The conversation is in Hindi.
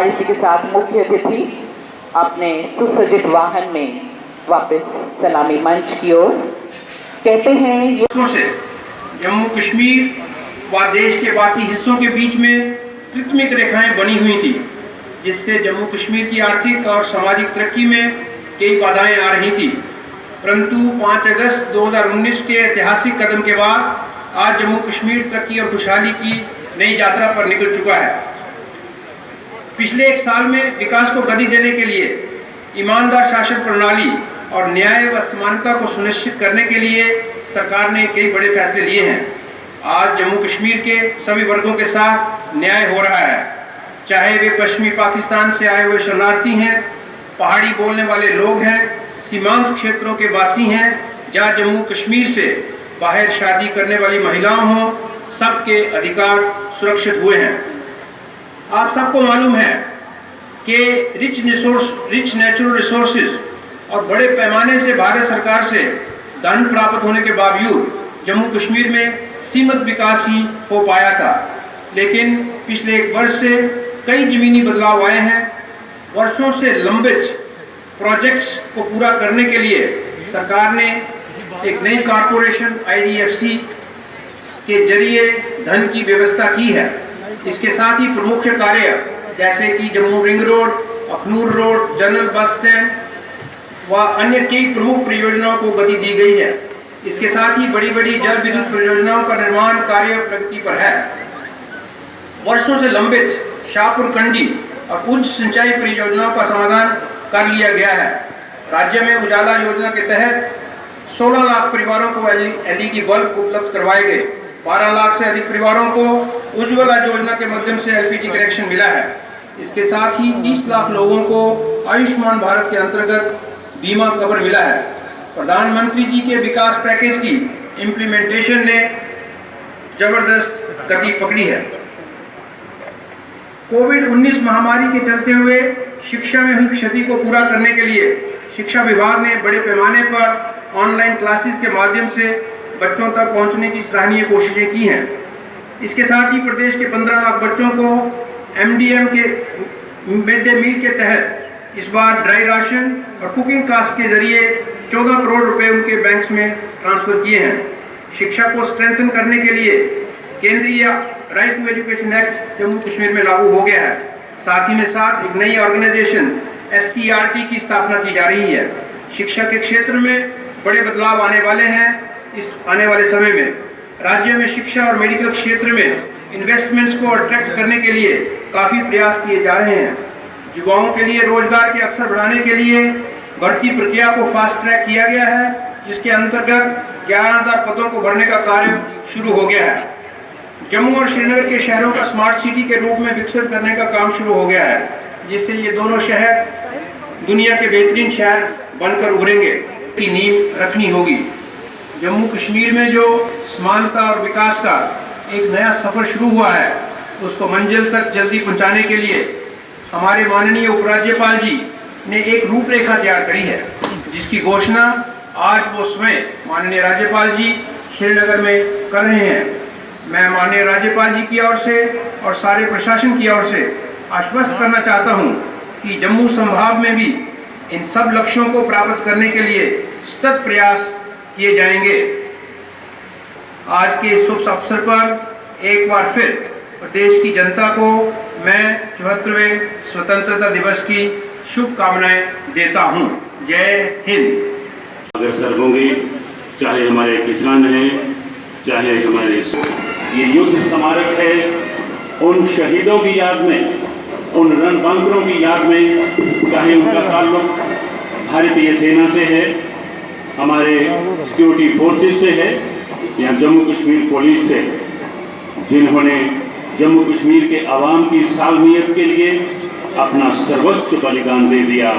और इसी के साथ मुख्य अतिथि अपने सुसज्जित वाहन में वापस सलामी मंच की ओर। कहते हैं ये से जम्मू कश्मीर व देश के बाकी हिस्सों के बीच में कृत्रिम रेखाएं बनी हुई थी, जिससे जम्मू कश्मीर की आर्थिक और सामाजिक तरक्की में कई बाधाएं आ रही थी। परंतु 5 अगस्त 2019 के ऐतिहासिक कदम के बाद आज जम्मू कश्मीर तरक्की और खुशहाली की नई यात्रा पर निकल चुका है। पिछले एक साल में विकास को गति देने के लिए ईमानदार शासन प्रणाली और न्याय व समानता को सुनिश्चित करने के लिए सरकार ने कई बड़े फैसले लिए हैं। आज जम्मू कश्मीर के सभी वर्गों के साथ न्याय हो रहा है, चाहे वे पश्चिमी पाकिस्तान से आए हुए शरणार्थी हैं, पहाड़ी बोलने वाले लोग हैं, सीमांत क्षेत्रों के वासी हैं, या जम्मू कश्मीर से बाहर शादी करने वाली महिलाओं हों, सबके अधिकार सुरक्षित हुए हैं। आप सबको मालूम है कि रिच नेचुरल रिसोर्सेज और बड़े पैमाने से भारत सरकार से धन प्राप्त होने के बावजूद जम्मू कश्मीर में सीमित विकास ही हो पाया था। लेकिन पिछले एक वर्ष से कई ज़मीनी बदलाव आए हैं। वर्षों से लंबित प्रोजेक्ट्स को पूरा करने के लिए सरकार ने एक नई कॉरपोरेशन IDFC के जरिए धन की व्यवस्था की है। इसके साथ ही प्रमुख कार्य जैसे कि Jammu ring road, Akhnoor road, general bus stand व अन्य कई प्रमुख परियोजनाओं को गति दी गई है। इसके साथ ही बड़ी बड़ी जल विद्युत परियोजनाओं का निर्माण कार्य प्रगति पर है। वर्षों से लंबित शाहपुर कंडी और उच्च सिंचाई परियोजनाओं का समाधान कर लिया गया है। राज्य में उजाला योजना के तहत 16 लाख परिवारों को LED बल्ब उपलब्ध करवाए गए। 12 लाख से अधिक परिवारों को उज्ज्वला योजना के माध्यम से LPG कनेक्शन मिला है। इसके साथ ही 30 लाख लोगों को आयुष्मान भारत के अंतर्गत बीमा कवर मिला है। प्रधानमंत्री जी के विकास पैकेज की इम्प्लीमेंटेशन ने जबरदस्त गति पकड़ी है। कोविड-19 महामारी के चलते हुए शिक्षा में हुई क्षति को पूरा करने के लिए शिक्षा विभाग ने बड़े पैमाने पर ऑनलाइन क्लासेस के माध्यम से बच्चों तक पहुंचने की सराहनीय कोशिशें की हैं। इसके साथ ही प्रदेश के 15 लाख बच्चों को MDM के मिड डे मील के तहत इस बार ड्राई राशन और कुकिंग कास्ट के जरिए 14 करोड़ रुपए उनके बैंक्स में ट्रांसफर किए हैं। शिक्षा को स्ट्रेंथन करने के लिए केंद्रीय right to education act Jammu Kashmir में लागू हो गया है। साथ ही में साथ एक नई ऑर्गेनाइजेशन SCRT की स्थापना की जा रही है। शिक्षा के क्षेत्र में बड़े बदलाव आने वाले हैं। इस आने वाले समय में राज्य में शिक्षा और मेडिकल क्षेत्र में इन्वेस्टमेंट्स को अट्रैक्ट करने के लिए काफ़ी प्रयास किए जा रहे हैं। युवाओं के लिए रोजगार के अवसर बढ़ाने के लिए भर्ती प्रक्रिया को फास्ट ट्रैक किया गया है, जिसके अंतर्गत 11,000 पदों को भरने का कार्य शुरू हो गया है। जम्मू और श्रीनगर के शहरों का स्मार्ट सिटी के रूप में विकसित करने का काम शुरू हो गया है, जिससे ये दोनों शहर दुनिया के बेहतरीन शहर बनकर उभरेंगे की नींव रखनी होगी। जम्मू कश्मीर में जो समानता और विकास का एक नया सफर शुरू हुआ है, उसको मंजिल तक जल्दी पहुंचाने के लिए हमारे माननीय उपराज्यपाल जी ने एक रूपरेखा तैयार करी है, जिसकी घोषणा आज वो स्वयं माननीय राज्यपाल जी श्रीनगर में कर रहे हैं। मैं माननीय राज्यपाल जी की ओर से और सारे प्रशासन की ओर से आश्वस्त करना चाहता हूं कि जम्मू संभाग में भी इन सब लक्ष्यों को प्राप्त करने के लिए सतत प्रयास किए जाएंगे। आज के शुभ अवसर पर एक बार फिर प्रदेश की जनता को मैं 74वें स्वतंत्रता दिवस की शुभकामनाएं देता हूं। जय हिंद। अग्रसर होंगे, चाहे हमारे किसान हैं, चाहे हमारे ये युद्ध स्मारक है, उन शहीदों की याद में, उन रणबंकरों की याद में, चाहे उनका ताल्लुक भारतीय सेना से है, हमारे सिक्योरिटी फोर्सेस से है, या जम्मू कश्मीर पुलिस से, जिन्होंने जम्मू कश्मीर के आवाम की सालमियत के लिए अपना सर्वोच्च बलिदान दे दिया।